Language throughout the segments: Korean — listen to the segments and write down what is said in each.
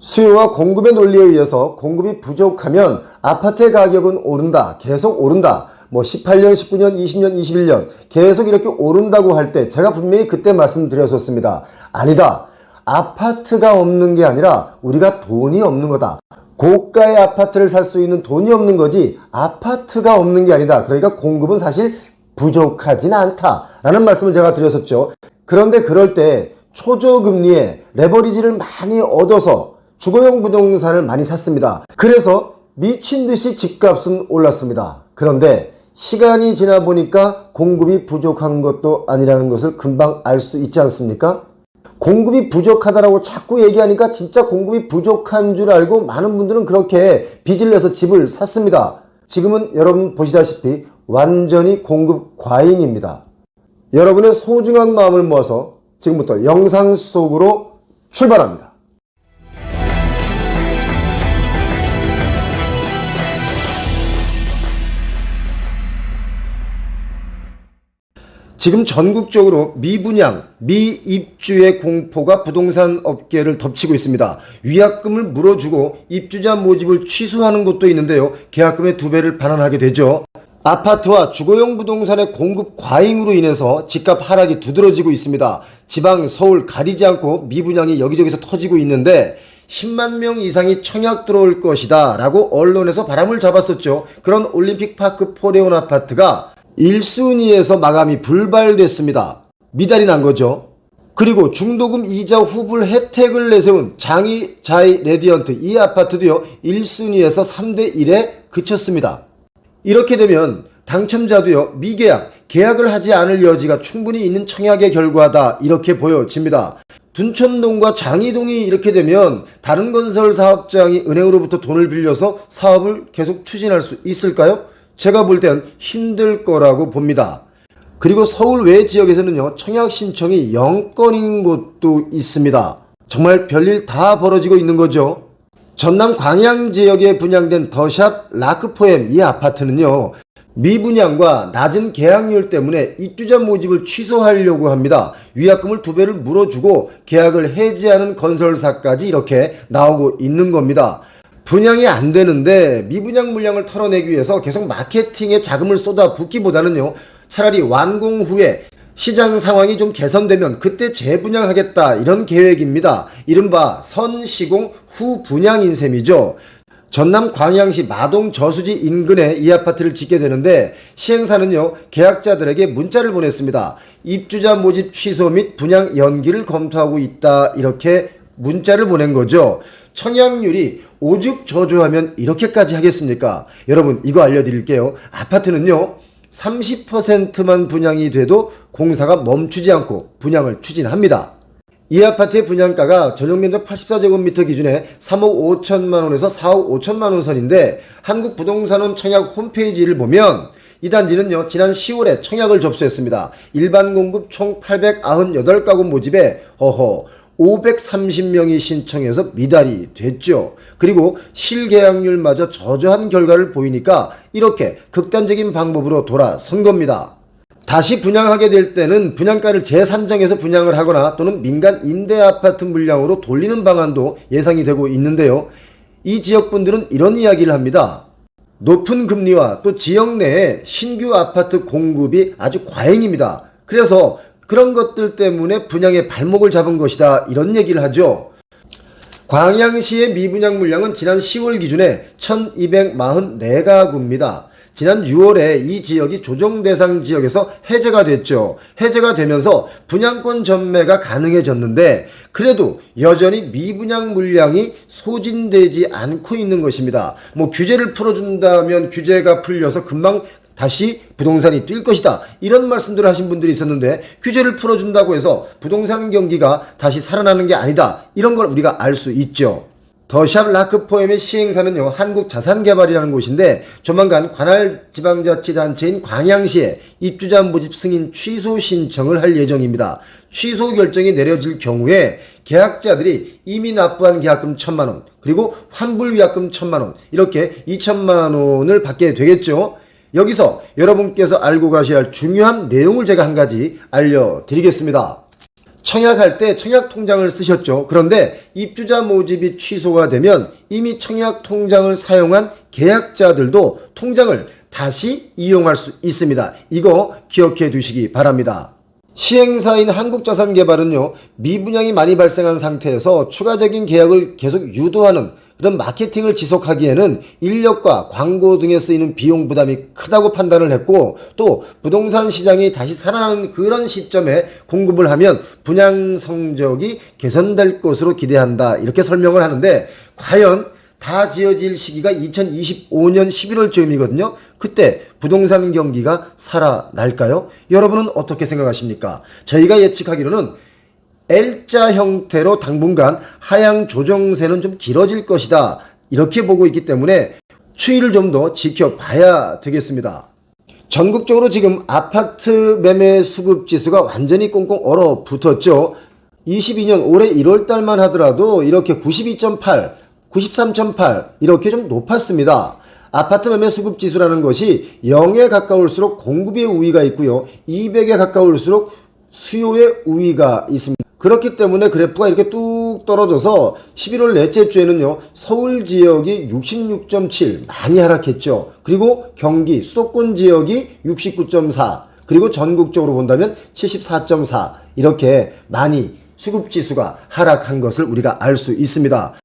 수요와 공급의 논리에 의해서 공급이 부족하면 아파트의 가격은 오른다, 계속 오른다. 18년, 19년, 20년, 21년 계속 이렇게 오른다고 할 때 제가 분명히 그때 말씀드렸었습니다. 아니다. 아파트가 없는 게 아니라 우리가 돈이 없는 거다. 고가의 아파트를 살 수 있는 돈이 없는 거지 아파트가 없는 게 아니다. 그러니까 공급은 사실 부족하진 않다라는 말씀을 제가 드렸었죠. 그런데 그럴 때 초저금리에 레버리지를 많이 얻어서 주거용 부동산을 많이 샀습니다. 그래서 미친 듯이 집값은 올랐습니다. 그런데 시간이 지나 보니까 공급이 부족한 것도 아니라는 것을 금방 알 수 있지 않습니까? 공급이 부족하다라고 자꾸 얘기하니까 진짜 공급이 부족한 줄 알고 많은 분들은 그렇게 빚을 내서 집을 샀습니다. 지금은 여러분 보시다시피 완전히 공급 과잉입니다. 여러분의 소중한 마음을 모아서 지금부터 영상 속으로 출발합니다. 지금 전국적으로 미분양, 미입주의 공포가 부동산 업계를 덮치고 있습니다. 위약금을 물어주고 입주자 모집을 취소하는 곳도 있는데요. 계약금의 2배를 반환하게 되죠. 아파트와 주거용 부동산의 공급 과잉으로 인해서 집값 하락이 두드러지고 있습니다. 지방, 서울 가리지 않고 미분양이 여기저기서 터지고 있는데 10만 명 이상이 청약 들어올 것이다 라고 언론에서 바람을 잡았었죠. 그런 올림픽파크 포레온 아파트가 1순위에서 마감이 불발됐습니다. 미달이 난 거죠. 그리고 중도금 이자 후불 혜택을 내세운 장이자이 레디언트 이 아파트도요 1순위에서 3대1에 그쳤습니다. 이렇게 되면 당첨자도요 미계약, 계약을 하지 않을 여지가 충분히 있는 청약의 결과다 이렇게 보여집니다. 둔촌동과 장이동이 이렇게 되면 다른 건설 사업장이 은행으로부터 돈을 빌려서 사업을 계속 추진할 수 있을까요? 제가 볼 땐 힘들 거라고 봅니다. 그리고 서울 외 지역에서는요 청약 신청이 0건인 곳도 있습니다. 정말 별일 다 벌어지고 있는 거죠. 전남 광양 지역에 분양된 더샵 라크포엠 이 아파트는요 미분양과 낮은 계약률 때문에 입주자 모집을 취소하려고 합니다. 위약금을 2배를 물어주고 계약을 해지하는 건설사까지 이렇게 나오고 있는 겁니다. 분양이 안 되는데 미분양 물량을 털어내기 위해서 계속 마케팅에 자금을 쏟아붓기보다는요 차라리 완공 후에 시장 상황이 좀 개선되면 그때 재분양하겠다 이런 계획입니다. 이른바 선시공 후분양인 셈이죠. 전남 광양시 마동 저수지 인근에 이 아파트를 짓게 되는데 시행사는요 계약자들에게 문자를 보냈습니다. 입주자 모집 취소 및 분양 연기를 검토하고 있다 이렇게 문자를 보낸 거죠. 청약률이 오죽 저조하면 이렇게까지 하겠습니까? 여러분 이거 알려드릴게요. 아파트는요 30%만 분양이 돼도 공사가 멈추지 않고 분양을 추진합니다. 이 아파트의 분양가가 전용면적 84제곱미터 기준에 3억 5천만 원에서 4억 5천만 원 선인데 한국부동산원 청약 홈페이지를 보면 이 단지는요 지난 10월에 청약을 접수했습니다. 일반 공급 총 898가구 모집에 530명이 신청해서 미달이 됐죠. 그리고 실계약률마저 저조한 결과를 보이니까 이렇게 극단적인 방법으로 돌아선 겁니다. 다시 분양하게 될 때는 분양가를 재산정해서 분양을 하거나 또는 민간 임대아파트 물량으로 돌리는 방안도 예상이 되고 있는데요. 이 지역분들은 이런 이야기를 합니다. 높은 금리와 또 지역 내에 신규 아파트 공급이 아주 과잉입니다. 그래서 그런 것들 때문에 분양의 발목을 잡은 것이다 이런 얘기를 하죠. 광양시의 미분양 물량은 지난 10월 기준에 1244가구입니다. 지난 6월에 이 지역이 조정 대상 지역에서 해제가 됐죠. 해제가 되면서 분양권 전매가 가능해졌는데 그래도 여전히 미분양 물량이 소진되지 않고 있는 것입니다. 규제를 풀어준다면 규제가 풀려서 금방 다시 부동산이 뛸 것이다 이런 말씀들을 하신 분들이 있었는데 규제를 풀어준다고 해서 부동산 경기가 다시 살아나는 게 아니다 이런 걸 우리가 알 수 있죠. 더샵 라크포엠의 시행사는요 한국자산개발이라는 곳인데 조만간 관할지방자치단체인 광양시에 입주자 모집 승인 취소 신청을 할 예정입니다. 취소 결정이 내려질 경우에 계약자들이 이미 납부한 계약금 1,000만 원 그리고 환불 위약금 1,000만 원 이렇게 2,000만 원을 받게 되겠죠. 여기서 여러분께서 알고 가셔야 할 중요한 내용을 제가 한 가지 알려드리겠습니다. 청약할 때 청약통장을 쓰셨죠. 그런데 입주자 모집이 취소가 되면 이미 청약통장을 사용한 계약자들도 통장을 다시 이용할 수 있습니다. 이거 기억해 두시기 바랍니다. 시행사인 한국자산개발은요, 미분양이 많이 발생한 상태에서 추가적인 계약을 계속 유도하는 그런 마케팅을 지속하기에는 인력과 광고 등에 쓰이는 비용 부담이 크다고 판단을 했고, 또 부동산 시장이 다시 살아나는 그런 시점에 공급을 하면 분양 성적이 개선될 것으로 기대한다, 이렇게 설명을 하는데, 과연 다 지어질 시기가 2025년 11월쯤이거든요. 그때 부동산 경기가 살아날까요? 여러분은 어떻게 생각하십니까? 저희가 예측하기로는 L자 형태로 당분간 하향 조정세는 좀 길어질 것이다, 이렇게 보고 있기 때문에 추이를 좀 더 지켜봐야 되겠습니다. 전국적으로 지금 아파트 매매 수급 지수가 완전히 꽁꽁 얼어붙었죠. 22년 올해 1월달만 하더라도 이렇게 92.8, 93.8 이렇게 좀 높았습니다. 아파트 매매 수급 지수라는 것이 0에 가까울수록 공급의 우위가 있고요, 200에 가까울수록 수요의 우위가 있습니다. 그렇기 때문에 그래프가 이렇게 뚝 떨어져서 11월 넷째 주에는요, 서울 지역이 66.7 많이 하락했죠. 그리고 경기 수도권 지역이 69.4, 그리고 전국적으로 본다면 74.4 이렇게 많이 수급 지수가 하락한 것을 우리가 알 수 있습니다.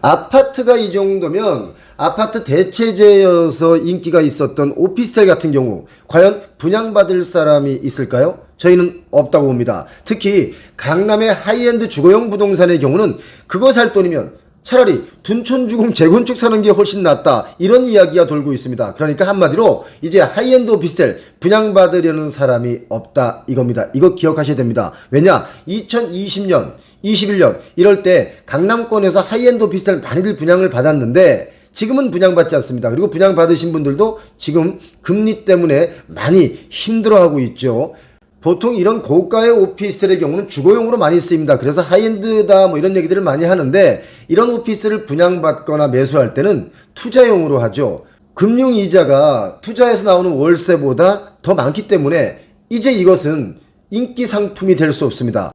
아파트가 이 정도면 아파트 대체제여서 인기가 있었던 오피스텔 같은 경우 과연 분양받을 사람이 있을까요? 저희는 없다고 봅니다. 특히 강남의 하이엔드 주거용 부동산의 경우는 그거 살 돈이면 차라리 둔촌주공 재건축 사는 게 훨씬 낫다, 이런 이야기가 돌고 있습니다. 그러니까 한마디로 이제 하이엔드 오피스텔 분양받으려는 사람이 없다, 이겁니다. 이거 기억하셔야 됩니다. 왜냐, 2020년 21년 이럴 때 강남권에서 하이엔드 오피스텔 많이들 분양을 받았는데 지금은 분양받지 않습니다. 그리고 분양받으신 분들도 지금 금리 때문에 많이 힘들어하고 있죠. 보통 이런 고가의 오피스텔의 경우는 주거용으로 많이 쓰입니다. 그래서 하이엔드다 뭐 이런 얘기들을 많이 하는데, 이런 오피스텔을 분양받거나 매수할 때는 투자용으로 하죠. 금융이자가 투자에서 나오는 월세보다 더 많기 때문에 이제 이것은 인기 상품이 될 수 없습니다.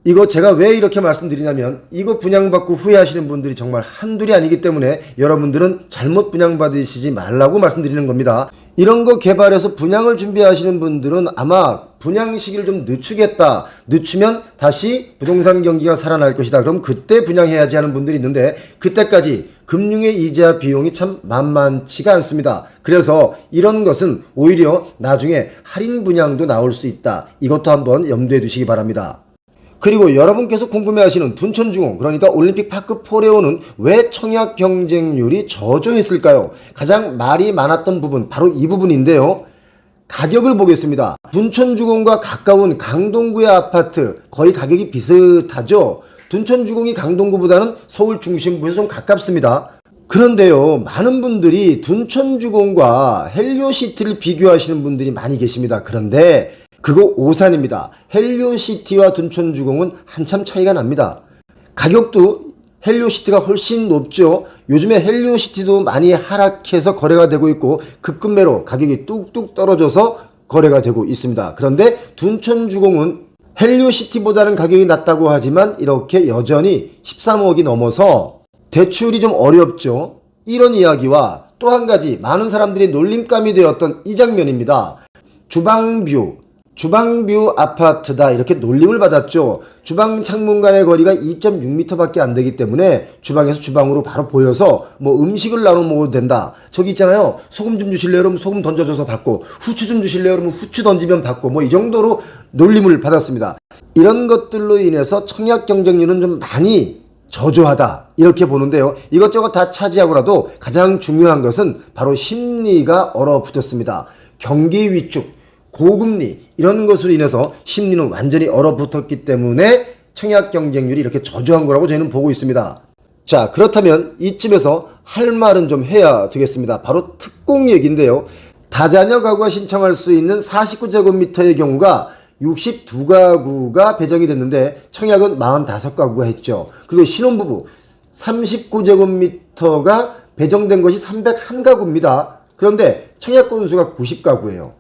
이거 제가 왜 이렇게 말씀드리냐면, 이거 분양받고 후회하시는 분들이 정말 한둘이 아니기 때문에 여러분들은 잘못 분양받으시지 말라고 말씀드리는 겁니다. 이런 거 개발해서 분양을 준비하시는 분들은 아마 분양 시기를 좀 늦추겠다, 늦추면 다시 부동산 경기가 살아날 것이다, 그럼 그때 분양해야지 하는 분들이 있는데, 그때까지 금융의 이자 비용이 참 만만치가 않습니다. 그래서 이런 것은 오히려 나중에 할인 분양도 나올 수 있다, 이것도 한번 염두에 두시기 바랍니다. 그리고 여러분께서 궁금해하시는 둔촌주공, 그러니까 올림픽 파크 포레오는 왜 청약 경쟁률이 저조했을까요? 가장 말이 많았던 부분, 바로 이 부분인데요. 가격을 보겠습니다. 둔촌주공과 가까운 강동구의 아파트 거의 가격이 비슷하죠. 둔촌주공이 강동구보다는 서울 중심부에서 좀 가깝습니다. 그런데요, 많은 분들이 둔촌주공과 헬리오시티를 비교하시는 분들이 많이 계십니다. 그런데 그거 오산입니다. 헬리오시티와 둔촌주공은 한참 차이가 납니다. 가격도 헬리오시티가 훨씬 높죠. 요즘에 헬리오시티도 많이 하락해서 거래가 되고 있고, 급급매로 가격이 뚝뚝 떨어져서 거래가 되고 있습니다. 그런데 둔촌주공은 헬리오시티보다는 가격이 낮다고 하지만 이렇게 여전히 13억이 넘어서 대출이 좀 어렵죠. 이런 이야기와 또 한 가지 많은 사람들이 놀림감이 되었던 이 장면입니다. 주방뷰 아파트다, 이렇게 놀림을 받았죠. 주방 창문 간의 거리가 2.6m 밖에 안 되기 때문에 주방에서 주방으로 바로 보여서 뭐 음식을 나눠 먹어도 된다. 저기 있잖아요, 소금 좀 주실래요? 그러면 소금 던져줘서 받고, 후추 좀 주실래요? 그러면 후추 던지면 받고, 뭐 이 정도로 놀림을 받았습니다. 이런 것들로 인해서 청약 경쟁률은 좀 많이 저조하다, 이렇게 보는데요. 이것저것 다 차지하고라도 가장 중요한 것은 바로 심리가 얼어붙었습니다. 경기 위축, 고금리, 이런 것으로 인해서 심리는 완전히 얼어붙었기 때문에 청약 경쟁률이 이렇게 저조한 거라고 저희는 보고 있습니다. 자, 그렇다면 이쯤에서 할 말은 좀 해야 되겠습니다. 바로 특공 얘기인데요. 다자녀 가구가 신청할 수 있는 49제곱미터의 경우가 62가구가 배정이 됐는데 청약은 45가구가 했죠. 그리고 신혼부부 39제곱미터가 배정된 것이 301가구입니다. 그런데 청약 건수가 90가구예요.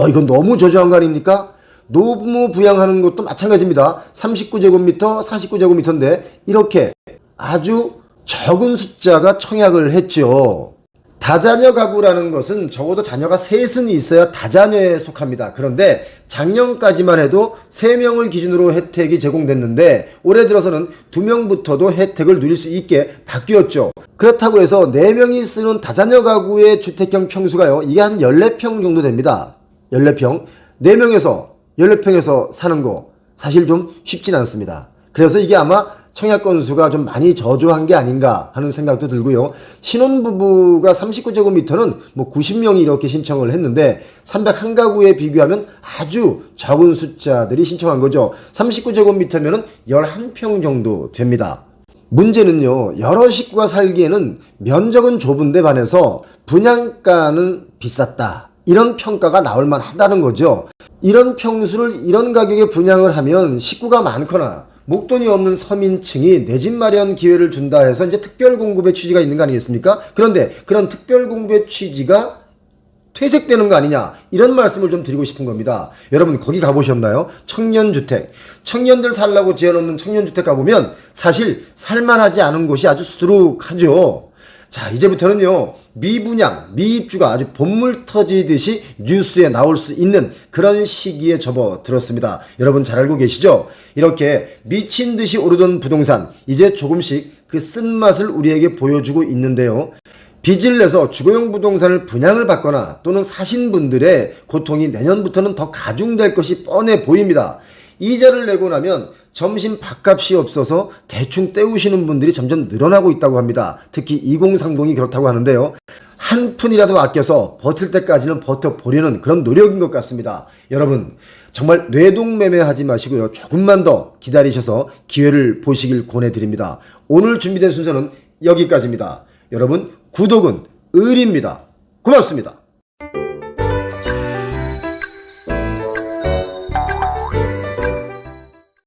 이건 너무 저조한 거 아닙니까? 노무 부양하는 것도 마찬가지입니다. 39제곱미터, 49제곱미터인데 이렇게 아주 적은 숫자가 청약을 했죠. 다자녀 가구라는 것은 적어도 자녀가 셋은 있어야 다자녀에 속합니다. 그런데 작년까지만 해도 3명을 기준으로 혜택이 제공됐는데 올해 들어서는 2명부터도 혜택을 누릴 수 있게 바뀌었죠. 그렇다고 해서 4명이 쓰는 다자녀 가구의 주택형 평수가요, 이게 한 14평 정도 됩니다. 14평. 4명에서 14평에서 사는 거 사실 좀 쉽진 않습니다. 그래서 이게 아마 청약 건수가 좀 많이 저조한 게 아닌가 하는 생각도 들고요. 신혼부부가 39제곱미터는 뭐 90명이 이렇게 신청을 했는데 301가구에 비교하면 아주 적은 숫자들이 신청한 거죠. 39제곱미터면은 11평 정도 됩니다. 문제는요, 여러 식구가 살기에는 면적은 좁은데 반해서 분양가는 비쌌다, 이런 평가가 나올 만하다는 거죠. 이런 평수를 이런 가격에 분양을 하면 식구가 많거나 목돈이 없는 서민층이 내 집 마련 기회를 준다 해서 이제 특별 공급의 취지가 있는 거 아니겠습니까? 그런데 그런 특별 공급의 취지가 퇴색되는 거 아니냐, 이런 말씀을 좀 드리고 싶은 겁니다. 여러분 거기 가보셨나요? 청년주택. 청년들 살라고 지어놓는 청년주택 가보면 사실 살만하지 않은 곳이 아주 수두룩하죠. 자, 이제부터는요, 미분양, 미입주가 아주 본물 터지듯이 뉴스에 나올 수 있는 그런 시기에 접어들었습니다. 여러분 잘 알고 계시죠? 이렇게 미친 듯이 오르던 부동산, 이제 조금씩 그 쓴맛을 우리에게 보여주고 있는데요. 빚을 내서 주거용 부동산을 분양을 받거나 또는 사신 분들의 고통이 내년부터는 더 가중될 것이 뻔해 보입니다. 이자를 내고 나면 점심 밥값이 없어서 대충 때우시는 분들이 점점 늘어나고 있다고 합니다. 특히 2030이 그렇다고 하는데요. 한 푼이라도 아껴서 버틸 때까지는 버텨보려는 그런 노력인 것 같습니다. 여러분 정말 뇌동매매하지 마시고요, 조금만 더 기다리셔서 기회를 보시길 권해드립니다. 오늘 준비된 순서는 여기까지입니다. 여러분 구독은 의리입니다. 고맙습니다.